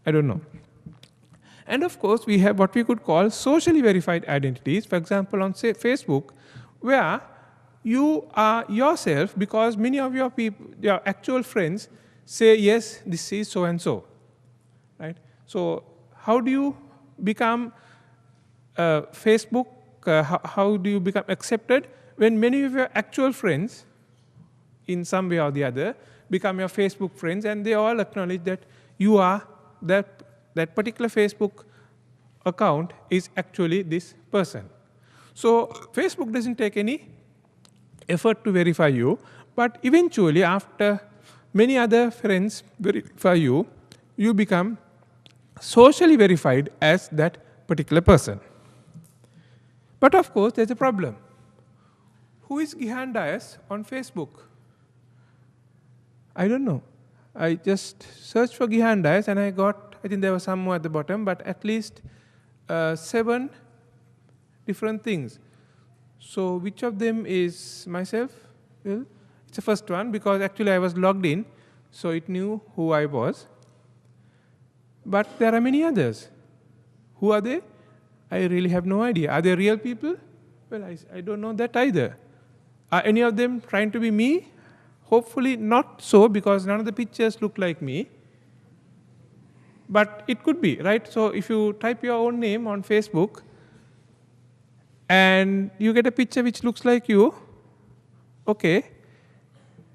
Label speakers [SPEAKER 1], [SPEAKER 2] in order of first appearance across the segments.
[SPEAKER 1] I don't know. And of course, we have what we could call socially verified identities. For example, on say Facebook, where you are yourself because many of your people, your actual friends, say yes, this is so and so, right? So how do you become Facebook? How do you become accepted when many of your actual friends, in some way or the other, become your Facebook friends, and they all acknowledge that you are that particular Facebook account is actually this person. So Facebook doesn't take any effort to verify you, but eventually, after many other friends verify you, you become socially verified as that particular person. But of course, there's a problem. Who is Gihan Dias on Facebook? I don't know. I just searched for Gihan Dias and I got, I think there was some more at the bottom, but at least 7 different things. So which of them is myself? Well, it's the first one because actually I was logged in, so it knew who I was. But there are many others. Who are they? I really have no idea. Are they real people? Well, I don't know that either. Are any of them trying to be me? Hopefully not so, because none of the pictures look like me. But it could be, right? So if you type your own name on Facebook and you get a picture which looks like you, okay,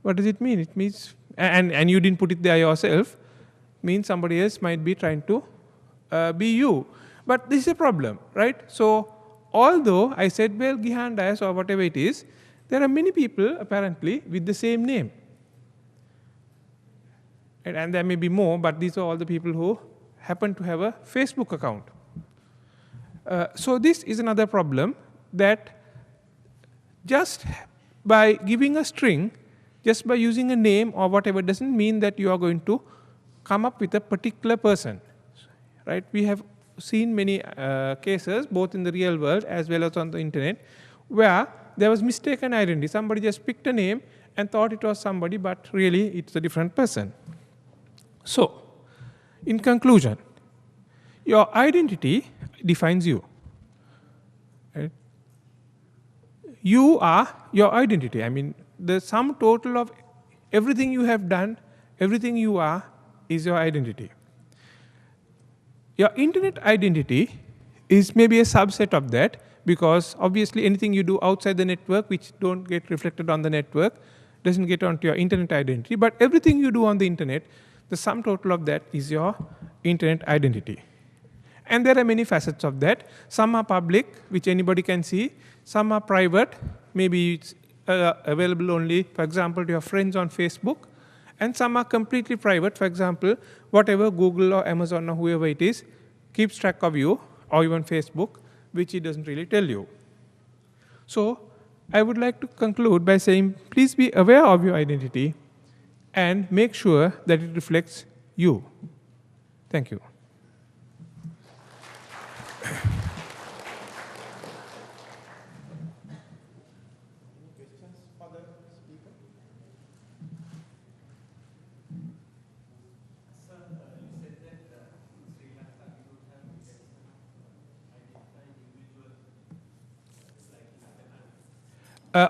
[SPEAKER 1] what does it mean? It means, and you didn't put it there yourself, means somebody else might be trying to be you. But this is a problem, right? So although I said, well, Gihan Dias or whatever it is, there are many people apparently with the same name. And there may be more, but these are all the people who happen to have a Facebook account. So this is another problem, that just by giving a string, just by using a name or whatever, doesn't mean that you are going to come up with a particular person, right? We have seen many cases, both in the real world as well as on the internet, where there was mistaken identity. Somebody just picked a name and thought it was somebody, but really it's a different person. So, in conclusion, your identity defines you. Right? You are your identity. I mean, the sum total of everything you have done, everything you are, is your identity. Your internet identity is maybe a subset of that, because obviously anything you do outside the network which don't get reflected on the network doesn't get onto your internet identity, but everything you do on the internet, the sum total of that is your internet identity. And there are many facets of that. Some are public, which anybody can see. Some are private, maybe it's available only, for example, to your friends on Facebook. And some are completely private. For example, whatever Google or Amazon or whoever it is keeps track of you, or even Facebook, which it doesn't really tell you. So I would like to conclude by saying, please be aware of your identity and make sure that it reflects you. Thank you.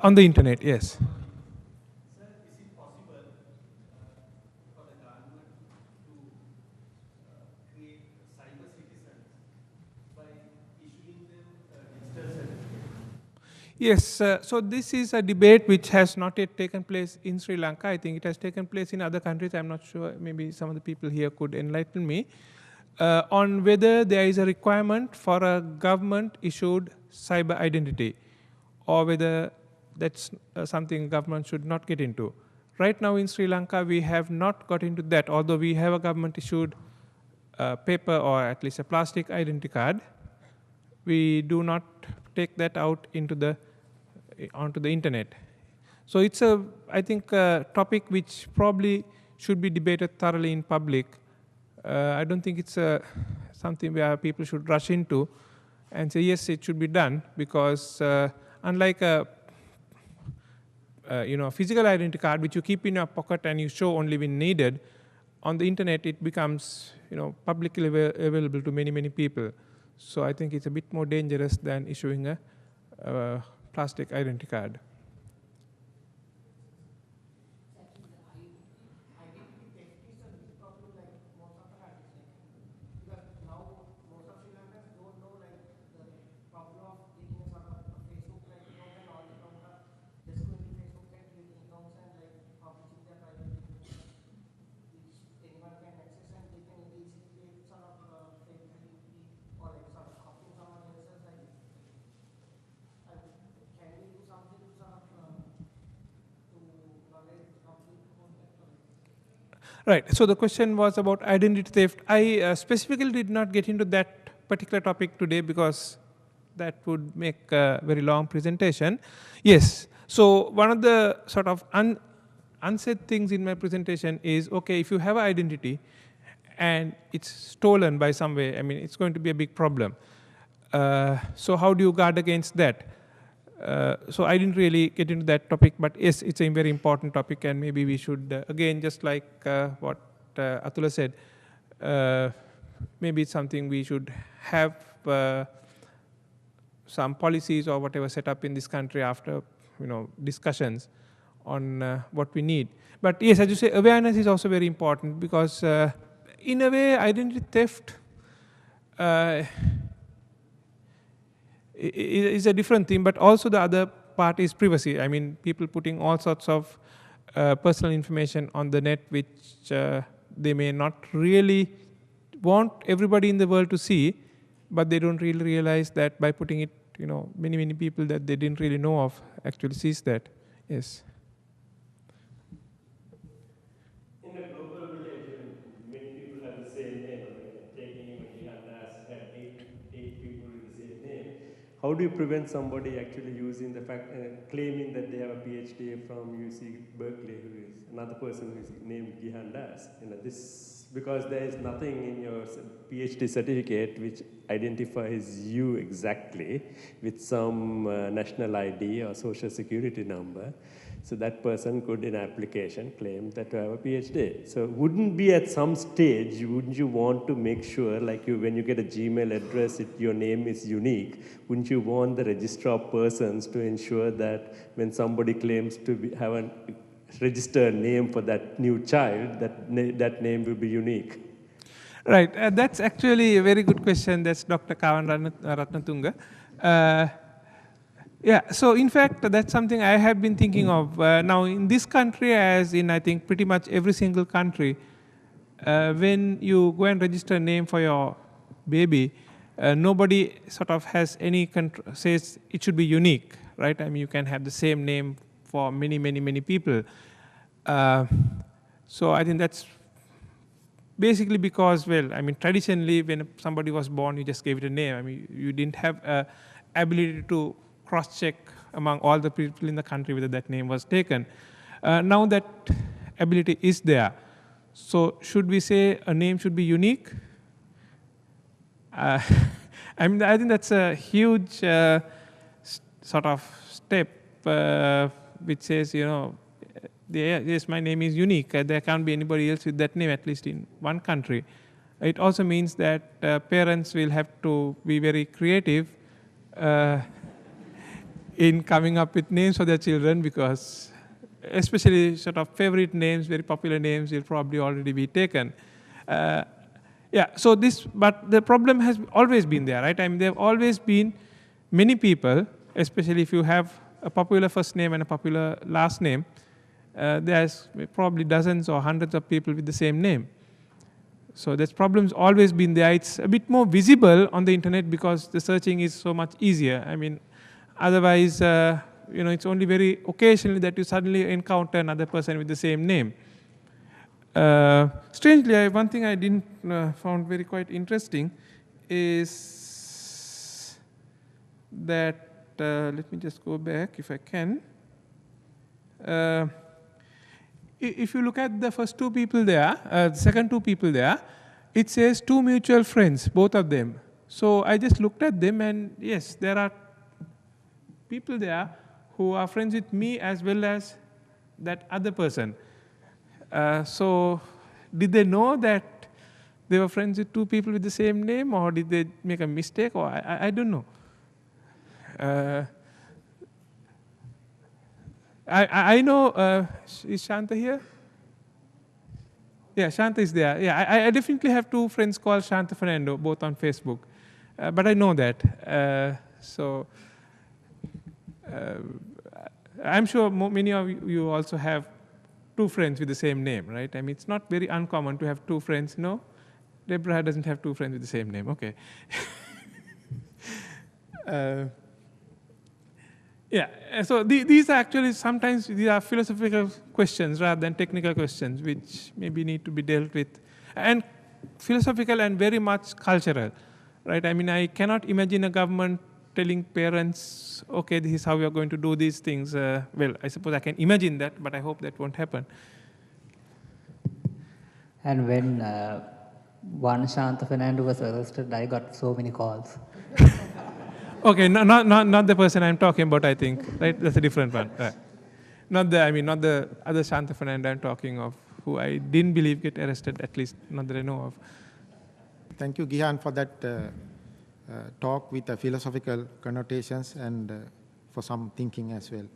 [SPEAKER 1] On the internet, yes.
[SPEAKER 2] Sir, is it possible for the government to create cyber citizens by issuing them digital certificate?
[SPEAKER 1] Yes, so this is a debate which has not yet taken place in Sri Lanka. I think it has taken place in other countries. I'm not sure, maybe some of the people here could enlighten me, on whether there is a requirement for a government-issued cyber identity, or whether that's something government should not get into. Right now in Sri Lanka, we have not got into that, although we have a government-issued paper or at least a plastic identity card. We do not take that out onto the internet. So it's I think, a topic which probably should be debated thoroughly in public. I don't think it's something where people should rush into and say, yes, it should be done, because unlike a physical identity card which you keep in your pocket and you show only when needed, on the internet, it becomes publicly available to many, many people. So I think it's a bit more dangerous than issuing a plastic identity card. Right. So the question was about identity theft. I specifically did not get into that particular topic today because that would make a very long presentation. Yes. So one of the sort of unsaid things in my presentation is, okay, if you have an identity and it's stolen by some way, I mean, it's going to be a big problem. So how do you guard against that? So I didn't really get into that topic, but yes, it's a very important topic, and maybe we should, again, just like what Atula said, maybe it's something we should have some policies or whatever set up in this country after discussions on what we need. But yes, as you say, awareness is also very important because in a way, identity theft is a different thing, but also the other part is privacy. I mean, people putting all sorts of personal information on the net, which they may not really want everybody in the world to see, but they don't really realize that by putting it, many, many people that they didn't really know of actually sees that. Yes.
[SPEAKER 3] In a global village, many people have the same name. Taking even Gihandas had eight people with the same name. How do you prevent somebody actually using the fact, claiming that they have a PhD from UC Berkeley, who is another person who is named Gihandas? This, because there is nothing in your PhD certificate which identifies you exactly with some national ID or social security number. So that person could, in application, claim that to have a PhD. So wouldn't be at some stage, wouldn't you want to make sure, like when you get a Gmail address, your name is unique, wouldn't you want the registrar persons to ensure that when somebody claims to have a registered name for that new child, that name will be unique?
[SPEAKER 1] Right. That's actually a very good question. That's Dr. Kavan Ratnatunga. Yeah, so in fact, that's something I have been thinking of. Now, in this country, as in I think pretty much every single country, when you go and register a name for your baby, nobody sort of has any says it should be unique, right? I mean, you can have the same name for many, many, many people. So I think that's basically because, well, I mean, traditionally, when somebody was born, you just gave it a name. I mean, you didn't have ability to cross-check among all the people in the country whether that name was taken. Now that ability is there. So should we say a name should be unique? I mean, I think that's a huge sort of step which says, yes, my name is unique. There can't be anybody else with that name, at least in one country. It also means that parents will have to be very creative in coming up with names for their children, because especially sort of favorite names, very popular names will probably already be taken. Yeah, so but the problem has always been there, right? I mean, there have always been many people, especially if you have a popular first name and a popular last name, there's probably dozens or hundreds of people with the same name. So this problem's always been there. It's a bit more visible on the internet because the searching is so much easier. I mean, otherwise, it's only very occasionally that you suddenly encounter another person with the same name. Strangely, one thing I didn't found very quite interesting is that, let me just go back if I can. If you look at the first two people there, the second two people there, it says two mutual friends, both of them. So I just looked at them, and yes, there are people there who are friends with me as well as that other person. So did they know that they were friends with two people with the same name, or did they make a mistake, or I don't know. I know, is Shanta here? Yeah, Shanta is there. Yeah, I definitely have two friends called Shanta Fernando, both on Facebook. But I know that. I'm sure many of you also have two friends with the same name, right? I mean, it's not very uncommon to have two friends, no? Deborah doesn't have two friends with the same name, okay. Yeah, so these are actually sometimes these are philosophical questions rather than technical questions, which maybe need to be dealt with. And philosophical and very much cultural, right? I mean, I cannot imagine a government telling parents, okay, this is how we are going to do these things. Well, I suppose I can imagine that, but I hope that won't happen.
[SPEAKER 4] And when one Shanta Fernando was arrested, I got so many calls.
[SPEAKER 1] Okay, not the person I'm talking about, I think, right? That's a different one. Right. Not the other Shanta Fernando I'm talking of, who I didn't believe get arrested, at least not that I know of.
[SPEAKER 5] Thank you, Gihan, for that talk with the philosophical connotations and for some thinking as well.